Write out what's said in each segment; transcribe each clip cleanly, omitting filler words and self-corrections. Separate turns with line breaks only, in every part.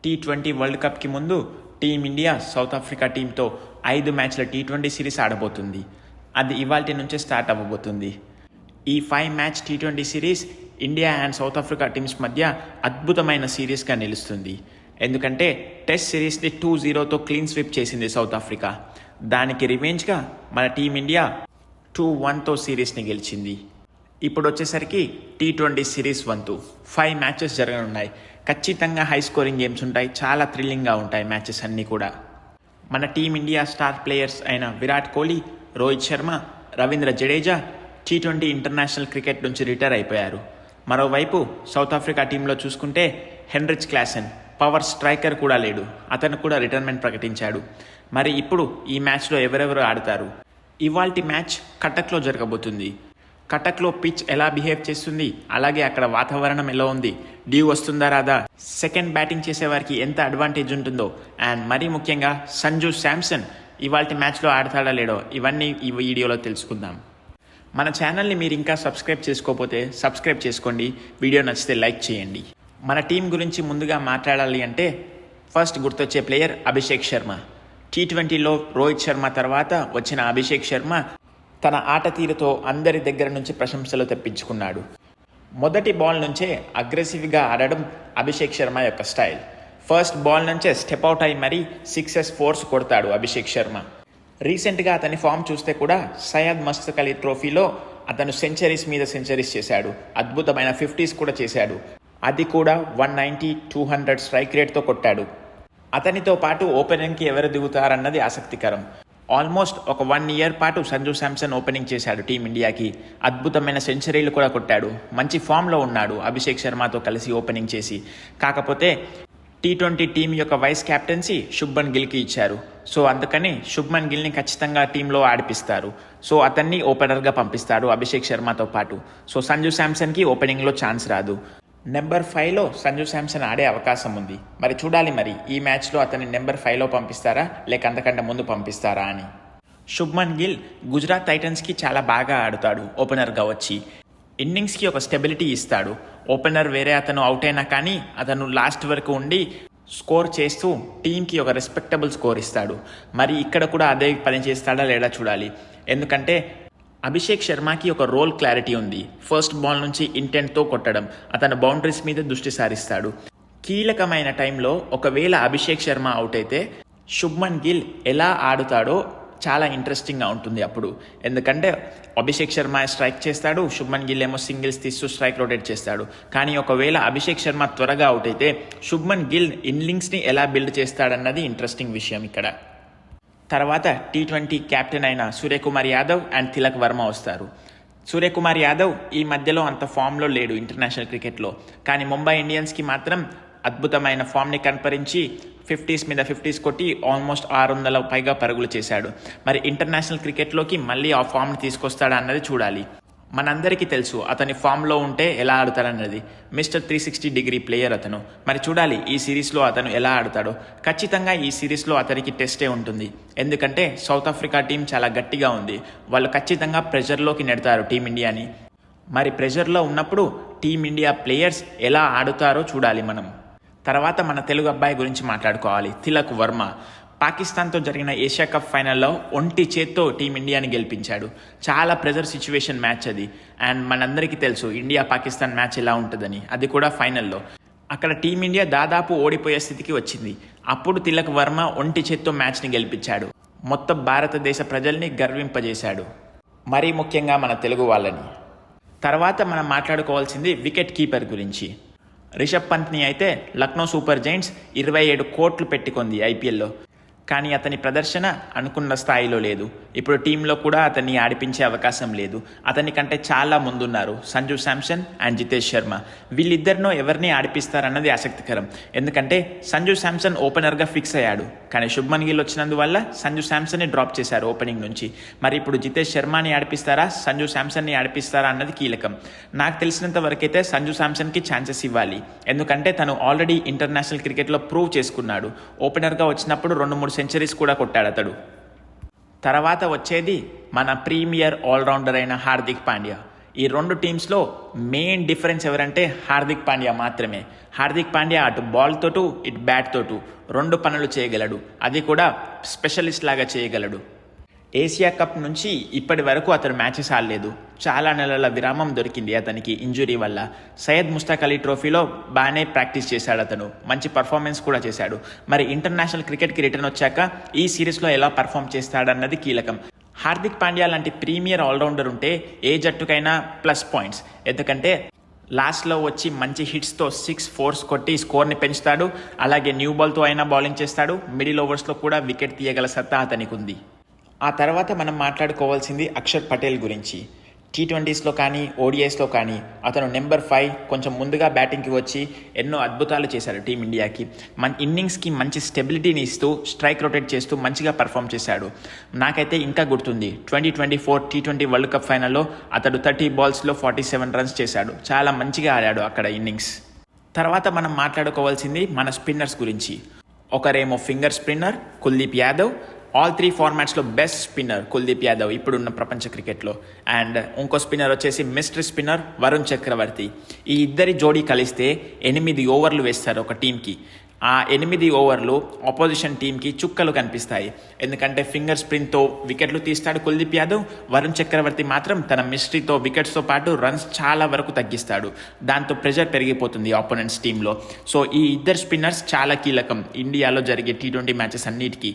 T20 world కప్కి ముందు team India south Africa టీంతో 5 మ్యాచ్ల T20 సిరీస్ ఆడబోతుంది. అది ఇవాల్టి నుంచే స్టార్ట్ అవ్వబోతుంది. ఈ 5 match T20 series India and south Africa teams మధ్య అద్భుతమైన సిరీస్గా నిలుస్తుంది. ఎందుకంటే టెస్ట్ సిరీస్ని 2-0తో క్లీన్ స్వీప్ చేసింది సౌత్ ఆఫ్రికా. దానికి రివెంజ్గా మన టీమిండియా 2-1తో సిరీస్ని గెలిచింది. ఇప్పుడు వచ్చేసరికి T20 సిరీస్ వంతు 5 మ్యాచెస్ జరగనున్నాయి. ఖచ్చితంగా హై స్కోరింగ్ గేమ్స్ ఉంటాయి. చాలా థ్రిల్లింగ్గా ఉంటాయి మ్యాచెస్ అన్నీ కూడా. మన టీమిండియా స్టార్ ప్లేయర్స్ అయిన Virat Kohli, Rohit Sharma, Ravindra Jadeja T20 international cricket నుంచి రిటైర్ అయిపోయారు. మరోవైపు సౌత్ ఆఫ్రికా టీంలో చూసుకుంటే హెన్రిచ్ క్లాసెన్ పవర్ స్ట్రైకర్ కూడా లేడు. అతను కూడా రిటైర్మెంట్ ప్రకటించాడు. మరి ఇప్పుడు ఈ మ్యాచ్లో ఎవరెవరు ఆడతారు? ఇవాల్టి మ్యాచ్ కటక్లో జరగబోతుంది. కటక్లో పిచ్ ఎలా బిహేవ్ చేస్తుంది, అలాగే అక్కడ వాతావరణం ఎలా ఉంది, డ్యూ వస్తుందా రాదా, సెకండ్ బ్యాటింగ్ చేసేవారికి ఎంత అడ్వాంటేజ్ ఉంటుందో, అండ్ మరీ ముఖ్యంగా సంజు శాంసన్ ఇవాల్టి మ్యాచ్లో ఆడతాడా లేడో, ఇవన్నీ ఈ వీడియోలో తెలుసుకుందాం. మన ఛానల్ని మీరు ఇంకా సబ్స్క్రైబ్ చేసుకోకపోతే సబ్స్క్రైబ్ చేసుకోండి. వీడియో నచ్చితే లైక్ చేయండి. మన టీం గురించి ముందుగా మాట్లాడాలి అంటే ఫస్ట్ గుర్తొచ్చే ప్లేయర్ అభిషేక్ శర్మ. T20లో రోహిత్ శర్మ తర్వాత వచ్చిన అభిషేక్ శర్మ తన ఆట తీరుతో అందరి దగ్గర నుంచి ప్రశంసలు తెప్పించుకున్నాడు. మొదటి బాల్ నుంచే అగ్రెసివ్గా ఆడడం అభిషేక్ శర్మ యొక్క స్టైల్. ఫస్ట్ బాల్ నుంచే స్టెప్ అవుట్ అయి మరీ 6 4 కొడతాడు అభిషేక్ శర్మ. రీసెంట్గా అతని ఫామ్ చూస్తే కూడా సయ్యద్ మస్తక్ అలీ ట్రోఫీలో అతను సెంచరీస్ మీద సెంచరీస్ చేశాడు. అద్భుతమైన 50s కూడా చేశాడు. అది కూడా 190, 200 స్ట్రైక్ రేట్తో కొట్టాడు. అతనితో పాటు ఓపెనింగ్కి ఎవరు దిగుతారన్నది ఆసక్తికరం. ఆల్మోస్ట్ ఒక 1 year పాటు సంజు శాంసన్ ఓపెనింగ్ చేశాడు టీమిండియాకి. అద్భుతమైన సెంచరీలు కూడా కొట్టాడు. మంచి ఫామ్లో ఉన్నాడు అభిషేక్ శర్మతో కలిసి ఓపెనింగ్ చేసి. కాకపోతే T20 టీం యొక్క వైస్ కెప్టెన్సీ శుభ్మన్ గిల్కి ఇచ్చారు. సో అందుకని శుభ్మన్ గిల్ని ఖచ్చితంగా టీంలో ఆడిపిస్తారు. సో అతన్ని ఓపెనర్గా పంపిస్తారు అభిషేక్ శర్మతో పాటు. సో సంజు శాంసన్కి ఓపెనింగ్లో ఛాన్స్ రాదు. నెంబర్ 5లో సంజు శాంసన్ ఆడే అవకాశం ఉంది. మరి చూడాలి మరి ఈ మ్యాచ్లో అతన్ని నెంబర్ 5లో పంపిస్తారా లేక అంతకంటే ముందు పంపిస్తారా అని. శుభ్మన్ గిల్ గుజరాత్ టైటన్స్కి చాలా బాగా ఆడుతాడు. ఓపెనర్గా వచ్చి ఇన్నింగ్స్కి ఒక స్టెబిలిటీ ఇస్తాడు. ఓపెనర్ వేరే అతను అవుట్ అయినా కానీ అతను లాస్ట్ వరకు ఉండి స్కోర్ చేస్తూ టీంకి ఒక రెస్పెక్టబుల్ స్కోర్ ఇస్తాడు. మరి ఇక్కడ కూడా అదే పని చేస్తాడా లేడా చూడాలి. ఎందుకంటే అభిషేక్ శర్మకి ఒక రోల్ క్లారిటీ ఉంది. ఫస్ట్ బాల్ నుంచి ఇంటెంట్తో కొట్టడం, అతను బౌండరీస్ మీద దృష్టి సారిస్తాడు. కీలకమైన టైంలో ఒకవేళ అభిషేక్ శర్మ అవుట్ అయితే శుభ్మన్ గిల్ ఎలా ఆడుతాడో చాలా ఇంట్రెస్టింగ్గా ఉంటుంది అప్పుడు. ఎందుకంటే అభిషేక్ శర్మ స్ట్రైక్ చేస్తాడు, శుభ్మన్ గిల్ ఏమో సింగిల్స్ తీస్తూ స్ట్రైక్ రొటేట్ చేస్తాడు. కానీ ఒకవేళ అభిషేక్ శర్మ త్వరగా అవుట్ అయితే శుభ్మన్ గిల్ ఇన్నింగ్స్ని ఎలా బిల్డ్ చేస్తాడన్నది ఇంట్రెస్టింగ్ విషయం ఇక్కడ. తర్వాత T20 కెప్టెన్ అయిన సూర్యకుమార్ యాదవ్ అండ్ తిలక్ వర్మ వస్తారు. సూర్యకుమార్ యాదవ్ ఈ మధ్యలో అంత ఫామ్లో లేడు ఇంటర్నేషనల్ క్రికెట్లో. కానీ ముంబై ఇండియన్స్కి మాత్రం అద్భుతమైన ఫామ్ని కనపరించి 50s మీద 50s కొట్టి ఆల్మోస్ట్ 600 పైగా పరుగులు చేశాడు. మరి ఇంటర్నేషనల్ క్రికెట్లోకి మళ్ళీ ఆ ఫామ్ని తీసుకొస్తాడా అన్నది చూడాలి. మనందరికీ తెలుసు అతని ఫామ్లో ఉంటే ఎలా ఆడతాడన్నది. మిస్టర్ 360 ప్లేయర్ అతను. మరి చూడాలి ఈ సిరీస్లో అతను ఎలా ఆడతాడో. ఖచ్చితంగా ఈ సిరీస్లో అతనికి టెస్టే ఉంటుంది. ఎందుకంటే సౌత్ ఆఫ్రికా టీం చాలా గట్టిగా ఉంది. వాళ్ళు ఖచ్చితంగా ప్రెషర్లోకి నెడతారు టీమిండియాని. మరి ప్రెషర్లో ఉన్నప్పుడు టీమిండియా ప్లేయర్స్ ఎలా ఆడుతారో చూడాలి మనం. తర్వాత మన తెలుగు అబ్బాయి గురించి మాట్లాడుకోవాలి, తిలక్ వర్మ. పాకిస్తాన్తో జరిగిన ఏషియా కప్ ఫైనల్లో ఒంటి చేత్తో టీమిండియాని గెలిపించాడు. చాలా ప్రెజర్ సిచ్యువేషన్ మ్యాచ్ అది. అండ్ మనందరికీ తెలుసు ఇండియా పాకిస్తాన్ మ్యాచ్ ఎలా ఉంటుందని. అది కూడా ఫైనల్లో. అక్కడ టీమిండియా దాదాపు ఓడిపోయే స్థితికి వచ్చింది. అప్పుడు తిలక్ వర్మ ఒంటి చేత్తో మ్యాచ్ని గెలిపించాడు. మొత్తం భారతదేశ ప్రజల్ని గర్వింపజేశాడు, మరీ ముఖ్యంగా మన తెలుగు వాళ్ళని. తర్వాత మనం మాట్లాడుకోవాల్సింది వికెట్ కీపర్ గురించి. రిషబ్ పంత్ని అయితే లక్నో సూపర్ జైంట్స్ 27 కోట్లు పెట్టుకుంది IPLలో. కానీ అతని ప్రదర్శన అనుకున్న స్థాయిలో లేదు. ఇప్పుడు టీంలో కూడా అతన్ని ఆడిపించే అవకాశం లేదు. అతని కంటే చాలా ముందున్నారు సంజు శాంసన్ అండ్ జితేష్ శర్మ. వీళ్ళిద్దరినో ఎవరిని ఆడిపిస్తారన్నది ఆసక్తికరం. ఎందుకంటే సంజు శాంసన్ ఓపెనర్గా ఫిక్స్ అయ్యాడు. కానీ శుభ్మన్ గిల్ వచ్చినందువల్ల సంజు శాంసన్ని డ్రాప్ చేశారు ఓపెనింగ్ నుంచి. మరి ఇప్పుడు జితేష్ శర్మని ఆడిపిస్తారా, సంజు శాంసన్ని ఆడిపిస్తారా అన్నది కీలకం. నాకు తెలిసినంత వరకైతే సంజు శాంసన్కి ఛాన్సెస్ ఇవ్వాలి. ఎందుకంటే తను ఆల్రెడీ ఇంటర్నేషనల్ క్రికెట్లో ప్రూవ్ చేసుకున్నాడు. ఓపెనర్గా వచ్చినప్పుడు 2-3 సెంచరీస్ కూడా కొట్టాడు అతడు. తర్వాత వచ్చేది మన ప్రీమియర్ ఆల్రౌండర్ అయిన హార్దిక్ పాండ్యా. ఈ రెండు టీమ్స్లో మెయిన్ డిఫరెన్స్ ఎవరంటే హార్దిక్ పాండ్యా మాత్రమే. హార్దిక్ పాండ్యా అటు బాల్ తోటు ఇటు బ్యాట్ తోటు రెండు పనులు చేయగలడు, అది కూడా స్పెషలిస్ట్ లాగా చేయగలడు. ఏషియా కప్ నుంచి ఇప్పటి వరకు అతను మ్యాచెస్ ఆడలేదు. చాలా నెలల విరామం దొరికింది అతనికి ఇంజురీ వల్ల. సయ్యద్ ముస్తాక్ అలీ ట్రోఫీలో బాగానే ప్రాక్టీస్ చేశాడు, అతను మంచి పర్ఫార్మెన్స్ కూడా చేశాడు. మరి ఇంటర్నేషనల్ క్రికెట్కి రిటర్న్ వచ్చాక ఈ సిరీస్లో ఎలా పర్ఫామ్ చేస్తాడన్నది కీలకం. హార్దిక్ పాండ్యా లాంటి ప్రీమియర్ ఆల్రౌండర్ ఉంటే ఏ జట్టుకైనా ప్లస్ పాయింట్స్. ఎందుకంటే లాస్ట్లో వచ్చి మంచి హిట్స్తో 6 4s కొట్టి స్కోర్ని పెంచుతాడు. అలాగే న్యూ బాల్తో అయినా బౌలింగ్ చేస్తాడు. మిడిల్ ఓవర్స్లో కూడా వికెట్ తీయగల సత్తా అతనికి ఉంది. ఆ తర్వాత మనం మాట్లాడుకోవాల్సింది అక్షర్ పటేల్ గురించి. T20స్లో కానీ ఓడిఐస్లో కానీ అతను నెంబర్ 5 కొంచెం ముందుగా బ్యాటింగ్కి వచ్చి ఎన్నో అద్భుతాలు చేశాడు టీమిండియాకి. ఇన్నింగ్స్కి మంచి స్టెబిలిటీని ఇస్తూ స్ట్రైక్ రొటేట్ చేస్తూ మంచిగా పర్ఫామ్ చేశాడు. నాకైతే ఇంకా గుర్తుంది 2024 T20 వరల్డ్ కప్ ఫైనల్లో అతడు 30 బాల్స్లో 47 రన్స్ చేశాడు. చాలా మంచిగా ఆడాడు అక్కడ ఇన్నింగ్స్. తర్వాత మనం మాట్లాడుకోవాల్సింది మన స్పిన్నర్స్ గురించి. ఒకరేమో finger spinner Kuldeep Yadav. All 3 ఫార్మాట్స్లో బెస్ట్ స్పిన్నర్ కుల్దీప్ యాదవ్ ఇప్పుడున్న ప్రపంచ క్రికెట్లో. అండ్ ఇంకో స్పిన్నర్ వచ్చేసి మిస్టరీ స్పిన్నర్ వరుణ్ చక్రవర్తి. ఈ ఇద్దరి జోడీ కలిస్తే 8 ఓవర్లు వేస్తారు ఒక టీంకి. ఆ 8 ఓవర్లు ఆపోజిషన్ టీంకి చుక్కలు కనిపిస్తాయి. ఎందుకంటే ఫింగర్ స్పిన్తో వికెట్లు తీస్తాడు కుల్దీప్ యాదవ్. వరుణ్ చక్రవర్తి మాత్రం తన మిస్టరీతో వికెట్స్తో పాటు రన్స్ చాలా వరకు తగ్గిస్తాడు. దాంతో ప్రెషర్ పెరిగిపోతుంది ఆపోనెంట్స్ టీంలో. సో ఈ ఇద్దరు స్పిన్నర్స్ చాలా కీలకం ఇండియాలో జరిగే T20 మ్యాచెస్ అన్నిటికీ.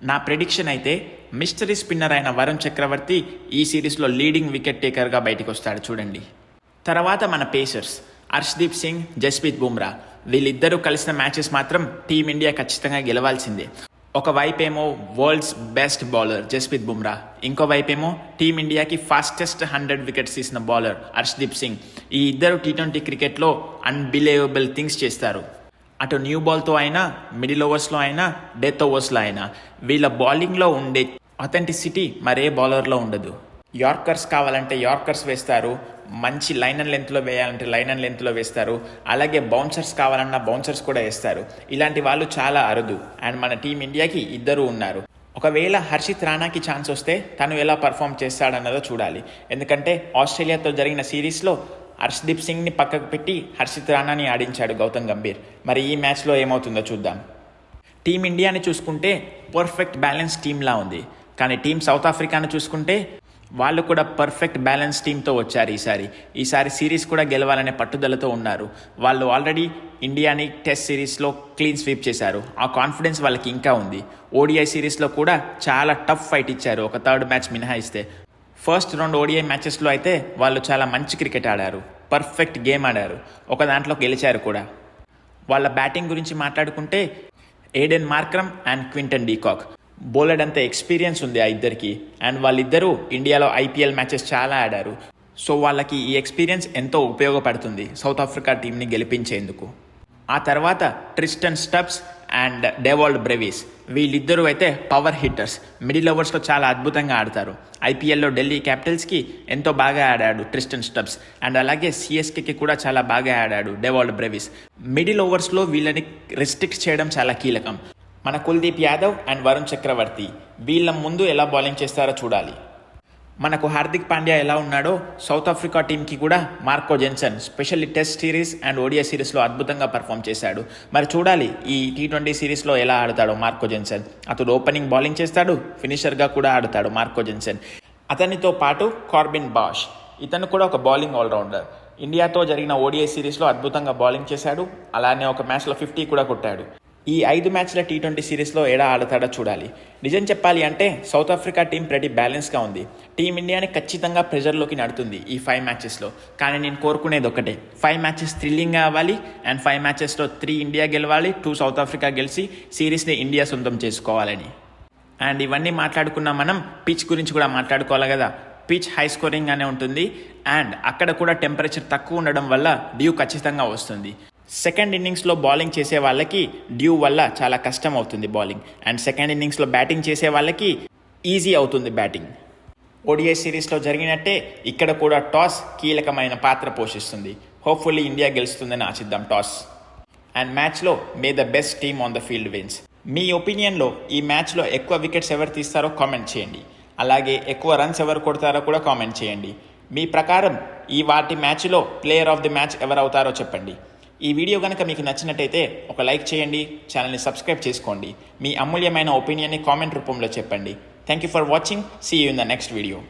నా ప్రెడిక్షన్ అయితే మిస్టరీ స్పిన్నర్ అయిన వరుణ్ చక్రవర్తి ఈ సిరీస్లో లీడింగ్ వికెట్ టేకర్గా బయటకు వస్తాడు చూడండి. తర్వాత మన పేసర్స్ హర్షదీప్ సింగ్, జస్ప్రీత్ బుమ్రా. వీళ్ళిద్దరూ కలిసిన మ్యాచెస్ మాత్రం టీమిండియా ఖచ్చితంగా గెలవాల్సిందే. ఒకవైపేమో world's best bowler Jasprit Bumrah, ఇంకో వైపేమో టీమిండియాకి ఫాస్టెస్ట్ 100 వికెట్స్ తీసిన బౌలర్ హర్షదీప్ సింగ్. ఈ ఇద్దరు T20 క్రికెట్లో అన్బిలీవబుల్ థింగ్స్ చేస్తారు. అటు న్యూ బాల్తో అయినా, మిడిల్ ఓవర్స్లో అయినా, డెత్ ఓవర్స్లో అయినా వీళ్ళ బౌలింగ్లో ఉండే అథెంటిసిటీ మరే బౌలర్లో ఉండదు. యార్కర్స్ కావాలంటే యార్కర్స్ వేస్తారు, మంచి లైన్ అండ్ లెంత్లో వేయాలంటే లైన్ అండ్ లెంత్లో వేస్తారు. అలాగే బౌన్సర్స్ కావాలన్నా బౌన్సర్స్ కూడా వేస్తారు. ఇలాంటి వాళ్ళు చాలా అరుదు. అండ్ మన టీమిండియాకి ఇద్దరు ఉన్నారు. ఒకవేళ హర్షిత్ రాణాకి ఛాన్స్ వస్తే తను ఎలా పర్ఫామ్ చేస్తాడన్నదో చూడాలి. ఎందుకంటే ఆస్ట్రేలియాతో జరిగిన సిరీస్లో హర్షదీప్ సింగ్ని పక్కకు పెట్టి హర్షిత్ రాణాని ఆడించాడు గౌతమ్ గంభీర్. మరి ఈ మ్యాచ్లో ఏమవుతుందో చూద్దాం. టీమిండియాని చూసుకుంటే పర్ఫెక్ట్ బ్యాలెన్స్ టీంలా ఉంది. కానీ టీం సౌత్ ఆఫ్రికాను చూసుకుంటే వాళ్ళు కూడా పర్ఫెక్ట్ బ్యాలెన్స్ టీంతో వచ్చారు. ఈసారి సిరీస్ కూడా గెలవాలనే పట్టుదలతో ఉన్నారు. వాళ్ళు ఆల్రెడీ ఇండియాని టెస్ట్ సిరీస్లో క్లీన్ స్వీప్ చేశారు. ఆ కాన్ఫిడెన్స్ వాళ్ళకి ఇంకా ఉంది. ఓడిఐ సిరీస్లో కూడా చాలా టఫ్ ఫైట్ ఇచ్చారు, ఒక 3rd మ్యాచ్ మినహాయిస్తే. ఫస్ట్ 2 ఓడిఐ మ్యాచెస్లో అయితే వాళ్ళు చాలా మంచి క్రికెట్ ఆడారు, పర్ఫెక్ట్ గేమ్ ఆడారు, ఒక దాంట్లో గెలిచారు కూడా. వాళ్ళ బ్యాటింగ్ గురించి మాట్లాడుకుంటే Aiden Markram and Quinton de Kock bowler అంత ఎక్స్పీరియన్స్ ఉంది ఆ ఇద్దరికి. అండ్ వాళ్ళిద్దరూ ఇండియాలో IPL మ్యాచెస్ చాలా ఆడారు. సో వాళ్ళకి ఈ ఎక్స్పీరియన్స్ ఎంతో ఉపయోగపడుతుంది సౌత్ ఆఫ్రికా టీంని గెలిపించేందుకు. ఆ తర్వాత Tristan Stubbs and Dewald Brevis. వీళ్ళిద్దరూ అయితే పవర్ హిట్టర్స్. మిడిల్ ఓవర్స్లో చాలా అద్భుతంగా ఆడతారు. IPLలో ఢిల్లీ క్యాపిటల్స్కి ఎంతో బాగా ఆడాడు ట్రిస్టన్ స్టబ్స్. అండ్ అలాగే CSKకి కూడా చాలా బాగా ఆడాడు డేవాల్డ్ బ్రెవిస్. మిడిల్ ఓవర్స్లో వీళ్ళని రెస్ట్రిక్ట్ చేయడం చాలా కీలకం. మన కుల్దీప్ యాదవ్ అండ్ వరుణ్ చక్రవర్తి వీళ్ళ ముందు ఎలా బౌలింగ్ చేస్తారో చూడాలి. మనకు హార్దిక్ పాండ్యా ఎలా ఉన్నాడో సౌత్ ఆఫ్రికా టీంకి కూడా Marco Jansen specially test series and ODI సిరీస్లో అద్భుతంగా పర్ఫామ్ చేశాడు. మరి చూడాలి ఈ T20 సిరీస్లో ఎలా ఆడతాడో మార్కో జెన్సన్. అతడు ఓపెనింగ్ బౌలింగ్ చేస్తాడు, ఫినిషర్గా కూడా ఆడతాడు మార్కో జెన్సన్. అతనితో పాటు కార్బిన్ బాష్, ఇతను కూడా ఒక బౌలింగ్ ఆల్రౌండర్. ఇండియాతో జరిగిన ఓడిఐ సిరీస్లో అద్భుతంగా బౌలింగ్ చేశాడు. అలానే ఒక మ్యాచ్లో 50 కూడా కొట్టాడు. ఈ 5 మ్యాచ్ల T20 సిరీస్లో ఎలా ఆడతాడో చూడాలి. నిజం చెప్పాలి అంటే సౌత్ ఆఫ్రికా టీం ప్రతి బ్యాలెన్స్గా ఉంది. టీమిండియాని ఖచ్చితంగా ప్రెజర్లోకి నడుతుంది ఈ 5 మ్యాచెస్లో. కానీ నేను కోరుకునేది ఒకటే, 5 మ్యాచెస్ థ్రిల్లింగ్గా అవ్వాలి. అండ్ 5 మ్యాచెస్లో 3 ఇండియా గెలవాలి, 2 సౌత్ ఆఫ్రికా గెలిచి సిరీస్ని ఇండియా సొంతం చేసుకోవాలని. అండ్ ఇవన్నీ మాట్లాడుకున్న మనం పిచ్ గురించి కూడా మాట్లాడుకోవాలి కదా. పిచ్ హై స్కోరింగ్గానే ఉంటుంది. అండ్ అక్కడ కూడా టెంపరేచర్ తక్కువ ఉండడం వల్ల డ్యూ ఖచ్చితంగా వస్తుంది. సెకండ్ ఇన్నింగ్స్లో బౌలింగ్ చేసే వాళ్ళకి డ్యూ వల్ల చాలా కష్టం అవుతుంది బౌలింగ్. అండ్ సెకండ్ ఇన్నింగ్స్లో బ్యాటింగ్ చేసే వాళ్ళకి ఈజీ అవుతుంది బ్యాటింగ్. ఓడిఐ సిరీస్లో జరిగినట్టే ఇక్కడ కూడా టాస్ కీలకమైన పాత్ర పోషిస్తుంది. హోప్ఫుల్లీ ఇండియా గెలుస్తుందని ఆశిద్దాం టాస్. అండ్ మ్యాచ్లో may the best team on the field wins. మీ ఒపీనియన్లో ఈ మ్యాచ్లో ఎక్కువ వికెట్స్ ఎవరు తీస్తారో కామెంట్ చేయండి. అలాగే ఎక్కువ రన్స్ ఎవరు కొడతారో కూడా కామెంట్ చేయండి. మీ ప్రకారం ఈ వాటి మ్యాచ్లో ప్లేయర్ ఆఫ్ ది మ్యాచ్ ఎవరవుతారో చెప్పండి. ఈ వీడియో కనుక మీకు నచ్చినట్టయితే ఒక లైక్ చేయండి, ఛానల్ని సబ్స్క్రైబ్ చేసుకోండి. మీ అమూల్యమైన ఒపీనియన్ని కామెంట్ రూపంలో చెప్పండి. Thank you for watching. See you in the next video.